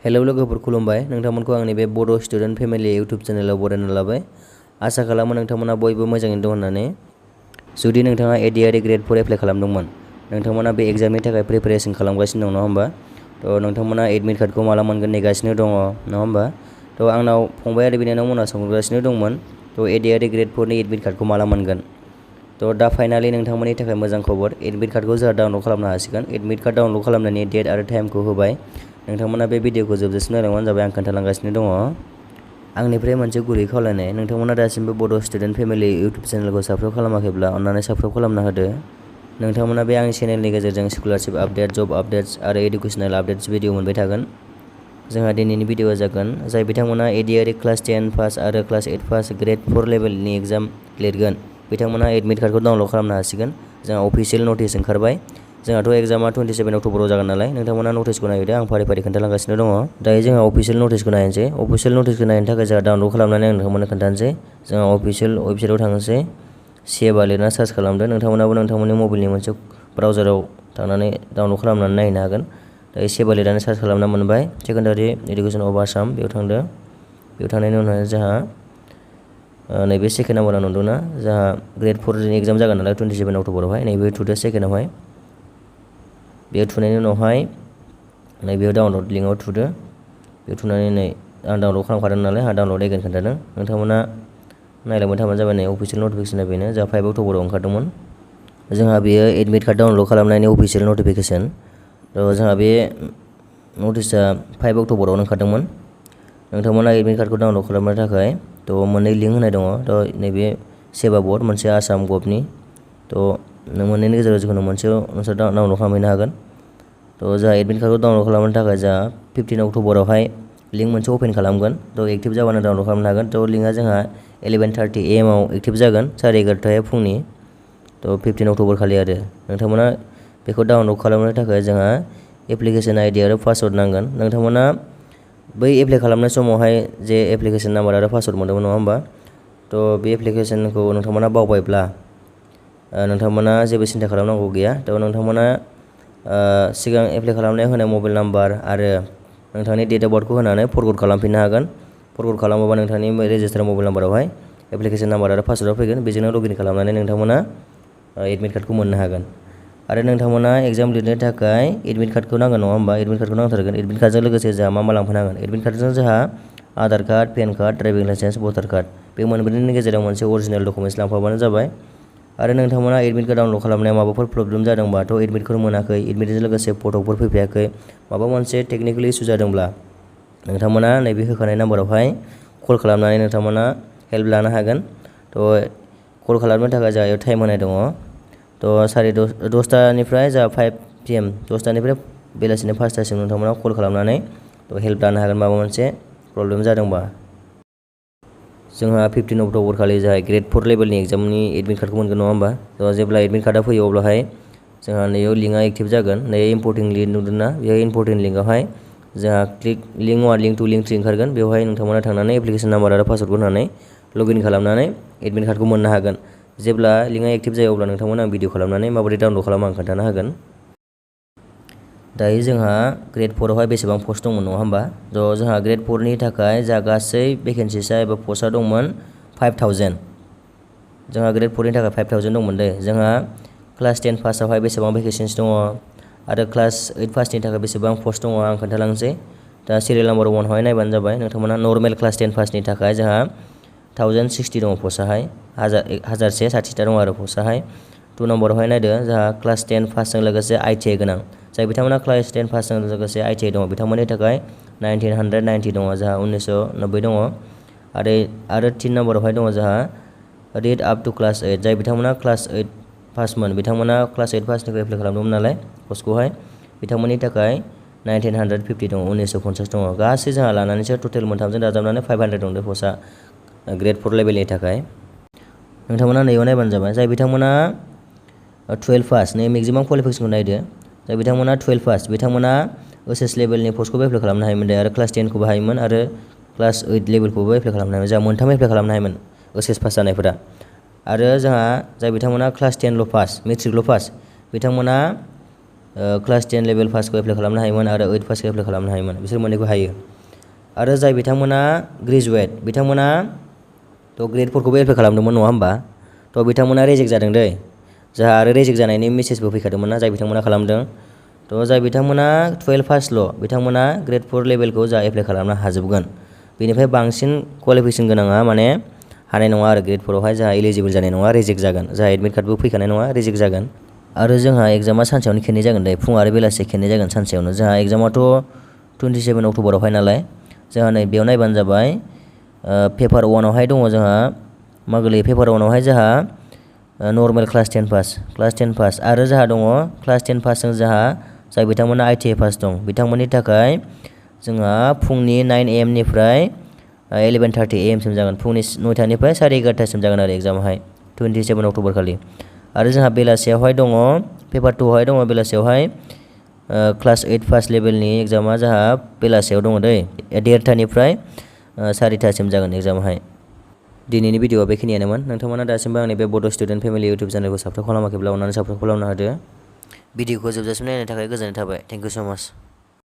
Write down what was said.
Hello लोगोफोर खुलुमबाय नोंथांमोनखौ आंनि बे बड' स्टुडेन्ट फेमिलि इउटुब चेनेलाव बरायना लाबाय। आसा खालामो नोंथांमोना बयबो मोजाङैनो दं होननानै। जुदि नोंथाङा ADRE ग्रेड 4 एप्लाइ खालामदोंमोन, नोंथांमोना बे एग्जामनि थाखाय प्रिपेरेसन खालामगासिनो दं नङा होमबा? थ' नोंथांमोना एडमिट कार्डखौ माला मोनगोन नेगासिनो दङ नङा होमबा? थ' आंनाव फंबाय आरो बिनानावमोना सोंगासिनो दंमोन थ' ADRE ग्रेड 4 नि एडमिट कार्डखौ माला मोनगोन। थ' दा फाइनालि नोंथांमोननि थाखाय मोजां खबर, एडमिट कार्डखौ जोंहा डाउनलड खालामनो हासिगोन। एडमिट कार्ड डाउनलड खालामनायनि डेट आरो टाइमखौ होबाय। नोंथांमोना बे भिडिअखौ जोबजासिम नायलांबानो जाबाय, आं खोन्थालांगासिनो दङ। आंनिफ्राय मोनसे गुरै खावलायनाय, नोंथांमोना दासिमबो बड' स्टुडेन्ट फेमिलि इउटुब चेनेलखौ साबस्क्राइब खालामाखैब्ला अन्नानै साबस्क्राइब खालामना होदो। नोंथांमोना बे आंनि चेनेलनि गेजेरजों स्कलारशिप आपडेट, जब आपडेट्स आरो इडुकेसनेल आपडेट्स भिडिअ मोनबाय थागोन। जोंहा दिनैनि भिडिअआ जागोन जाय बिथांमोना ADRE क्लास 10 पास आरो क्लास 8 पास ग्रेड 4 लेभेलनि एग्जाम लिरगोन, बिथांमोना एडमिट कार्डखौ डाउनलड खालामनो हासिगोन। जोंहा अफिसियेल नटिस ओंखारबाय। जोंहाथ' एग्जामा 27 अक्ट'बराव जागोन नालाय, नोंथांमोना नटिसखौ नायदो, आं फारि फारि खोन्थालांगासिनो दङ। दायो जोंहा अफिसियेल नटिसखौ नायनोसै। अफिसियेल नटिसखौ नायनो थाखाय जोंहा डाउनलड खालामनानै आं नोंथांमोननो खोन्थानोसै। जोंहा अफिसियेल वेबसाइटआव थांनोसै, सेबा लिरना सार्च खालामदो। नोंथांमोनाबो नोंथांमोननि मबाइलनि मोनसे ब्राउजाराव थांनानै डाउनलड खालामनानै नायनो हागोन। दायो सेबा लिरनानै सार्च खालामना मोनबाय, सेकेन्डारि इडुकेसन अफ आसाम, बेयाव थांदो। बेयाव थांनायनि उनाव जोंहा नैबे सेकेन्ड नाम्बाराव नुदोंना, जोंहा ग्रेड 4 नि एग्जाम जागोन नालाय 27 अक्ट'बरावहाय, नैबे थुदो सेकेन्डआवहाय। बेयाव थुनायनि उनावहाय नैबेयाव डाउनलड लिंकआव थुदो। बेयाव थुनानै नै आं डाउनलड खालामखादों नालाय, आंहा डाउनलड एगेन खोन्थादों। नोंथांमोना नायलांबाय थाबानो जाबाय। नै अफिसियेल नटिफिकेसना बेनो, जोंहा 5 अक्ट'बराव ओंखारदोंमोन। जोंहा बेयो एडमिट कार्ड डाउनलड खालामनायनि अफिसियेल नटिफिकेसन। थ' जोंहा बे नटिसआ 5 अक्ट'बरावनो ओंखारदोंमोन। नोंथांमोना एडमिट कार्डखौ डाउनलड खालामनो थाखाय मोननै लिंक होनाय दङ। नैबे सेबा बर्ड, मोनसे आसाम गभनि। मोननैनि गेजेराव जिखुनु मोनसेयाव नोंसोर डाउनलड खालामहैनो हागोन। जोंहा एडमिट कार्डखौ डाउनलड खालामनो थाखाय जोंहा 15 अक्ट'बरावहाय लिंक मोनसे अपेन खालामगोन। एक्टिभ जाबानो डाउनलड खालामनो हागोन। लिंकआ जोंहा 11:30 AM आव एक्टिभ जागोन, 11:30 फुंनि। 15 अक्ट'बर खालि आरो नोंथांमोना बेखौ डाउनलड खालामनो थाखाय जोंहा एप्लिकेसन आइडि आरो पासवर्ड नांगोन। नोंथांमोना बै एप्लाइ खालामनाय समावहाय जे एप्लिकेसन नाम्बार आरो पासवर्ड मोनदोंमोन नङा होमबा? बे एप्लिकेसनखौ नोंथांमोना बावबायब्ला नोंथांमोना जेबो सिन्था खालामनांगौ गैया। नोंथांमोना सिगां एप्लाइ खालामनायाव होनाय मबाइल नाम्बार आरो नोंथांनि डेट अफ बार्थखौ होनानै फरवार्ड खालामफिननो हागोन। फरवार्ड खालामोबा नोंथांनि रेजिस्टार मबाइल नाम्बारावहाय एप्लिकेसन नाम्बार आरो पासवर्डआ फैगोन। बेजोंनो लगइन खालामनानै नोंथांमोना एडमिट कार्डखौ मोननो हागोन। आरो नोंथांमोना एग्जाम लिरनो थाखाय एडमिट कार्डखौ नांगोन नङा होमबा? एडमिट कार्डखौ नांथारगोन। एडमिट कार्डजों लोगोसे जोंहा मा लांफानांगोन? एडमिट कार्डजों जोंहा Aadhaar card, PAN card, driving licence, voter card, बे मोनब्रैनि गेजेराव मोनसे अरिजिनेल डकुमेन्ट्स लांफाबानो जाबाय। आरो नोंथांमोना एडमिट कार्ड डाउनलड खालामनायाव माबाफोर प्रब्लेम जादोंबाथ' एडमिटखौ मोनाखै, एडमिटजों लोगोसे फट'फोर फैफायाखै, माबा मोनसे टेकनिकेल इसु जादोंब्ला नोंथांमोना नैबे होखानाय नाम्बारावहाय कल खालामनानै नोंथांमोना हेल्प लानो हागोन। कल खालामनो थाखाय जोंहा टाइम होनाय दङ। 10:30निफ्राय जोंहा 5 PM, 10:00निफ्राय बेलासिनि 5:00सिम नोंथांमोना कल खालामनानै हेल्प लानो हागोन माबा मोनसे प्रब्लेम जादोंबा। जोंहा 15 अक्ट'बर खालि जोंहा ग्रेड 4 लेभेलनि एग्जामनि एडमिट कार्डखौ मोनगोन नङा होमबा? जेब्ला एडमिट कार्डआ फैयो अब्लाहाय जोंहा नैयाव लिंकआ एक्टिभ जागोन। इम्पर्टेन्ट लिंक नुदोंना, बेहाय इम्पर्टेन्ट लिंकआवहाय जोंहा लिंक 1, लिंक 2, लिंक 3 ओंखारगोन। बेवहाय नोंथांमोना थांनानै एप्लिकेसन नाम्बार आरो पासवर्डखौ होनानै लगइन खालामनानै एडमिट कार्डखौ मोननो हागोन। जेब्ला लिंकआ एक्टिभ जायो अब्ला नोंथांमोना भिडिअ खालामनानै माबोरै डाउनलड खालामो आं खोन्थानो हागोन। दायो जोंहा ग्रेड 4आवहाय बेसेबां पस्ट दंमोन नङा होमबा? जोंहा ग्रेड 4नि थाखाय जोंहा गासै भेकेन्सिसा एबा पस्टआ दंमोन 5000। जोंहा ग्रेड 4नि थाखाय 5000 दंमोन दे। जोंहा क्लास 10 पासआवहाय बेसेबां भेकेन्सिस दङ आरो क्लास 8 पासनि थाखाय बेसेबां पस्ट दङ आं खोन्थालांसै। सिरियेल नाम्बार 1आवहाय नायबानो जाबाय। नोंथांमोना नर्मेल क्लास 10 पासनि थाखाय जोंहा 1060 दङ पस्टआहाय, 1060टा दङ आरो पस्टआहाय। 2 नम्बरावहाय नायदो, जोंहा क्लास 10 पासजों लोगोसे ITI गोनां, जाय बिथांमोना क्लास 10 पासजों लोगोसे ITI दङ बिथांमोननि थाखाय 1990 दङ, जोंहा 1990 दङ। आरो 3 नम्बरावहाय दङ जोंहा रिड आप टु क्लास 8, जाय बिथांमोना क्लास 8 पासमोन, बिथांमोना क्लास 8 पासनिफ्राय एप्लाइ खालामदोंमोन नालाय पस्टखौहाय, बिथांमोननि थाखाय 1950 दङ, 1950 दङ। गासै जोंहा लानानैसो टटेल मोनथामजों दाजाबनानै 500 दं बे पस्टआ ग्रेड 4 लेभेलनि थाखाय। नोंथांमोना नैयाव नायबानो जाबाय। जाय बिथांमोना 12 पास, नै मेक्सिमाम क्वालिफिकेसनखौ नायदो। जाय बिथांमोना 12 पास, बिथांमोना OSS लेभेलनि पस्टखौबो एप्लाइ खालामनो हायोमोन दे, आरो क्लास 10खौबो हायोमोन आरो क्लास 8 लेभेलखौबो एप्लाइ खालामनो हायोमोन। जोंहा मोनथाम एप्लाइ खालामनो हायोमोन OSS पास जानायफोरा। आरो जोंहा जाय बिथांमोना क्लास 10ल' पास, मेट्रिकल' पास, बिथांमोना क्लास 10 लेभेल पासखौ एप्लाइ खालामनो हायोमोन आरो 8 पासखौ एप्लाइ खालामनो हायोमोन, बिसोर मोननैखौ हायो। आरो जाय बिथांमोना ग्रेजुवेट बिथांमोना ग्रेड 4खौबो एप्लाइ खालामदोंमोन नङा होमबा, बिथांमोना रिजेक्ट जादों दै। जोंहा आरो रिजेक्ट जानायनि मेसेजबो फैखादोंमोन ना जाय बिथांमोना खालामदों। जाय बिथांमोना 12 पासल' बिथांमोना ग्रेड 4 लेभेलखौ जा एप्लाइ खालामनो हाजोबगोन। बेनिफ्राय बांसिन क्वालिफिकेसन गोनाङा माने हानाय नङा आरो ग्रेड 4आवहाय जोंहा इलिजिबोल जानाय नङा, रिजेक्ट जागोन। जोंहा एडमिट कार्डबो फैखानाय नङा, रिजेक्ट जागोन। आरो जोंहा एग्जामा सानसेयावनो खेननै जागोन दै, फुं आरो बेलासि खेननै जागोन सानसेयावनो। जोंहा एग्जामाथ' 27 अक्ट'बरावहाय नालाय, जोंहा नै बेयाव नायबानो जाबाय। पेपार 1आवहाय दङ जोंहा मा गोलैयो, पेपार 1आवहाय जोंहा नर्मेल क्लास 10 पास आरो जोंहा दङ क्लास 10 पासजों जोंहा जाय बिथांमोना ITI पास दं बिथांमोननि थाखाय जोंहा फुंनि 9 AM निफ्राय 11:30 AM सिम जागोन, फुंनि 9टानिफ्राय 11:30सिम जागोन आरो एग्जामाहाय 27 अक्ट'बर खालि। आरो जोंहा बेलासियावहाय दङ पेपार 2आवहाय दङ बेलासियावहाय क्लास 8 पास लेभेलनि एग्जामा जोंहा बेलासियाव दङ दै, 1:30निफ्राय 4टासिम जागोन एग्जामाहाय। दिनैनि भिडिअआ बेखिनियानोमोन। नोंथांमोना दासिमबो आंनि बे बड' स्टुडेन्ट फेमिलि इउटुब चेनेलखौ साबस्क्राइब खालामाखैब्ला अननानै साबस्क्राइब खालामना होदो। भिडिअखौ जोबजासिम नायनायनि थाखाय गोजोननाय थाबाय। थेंक इउ स' माच।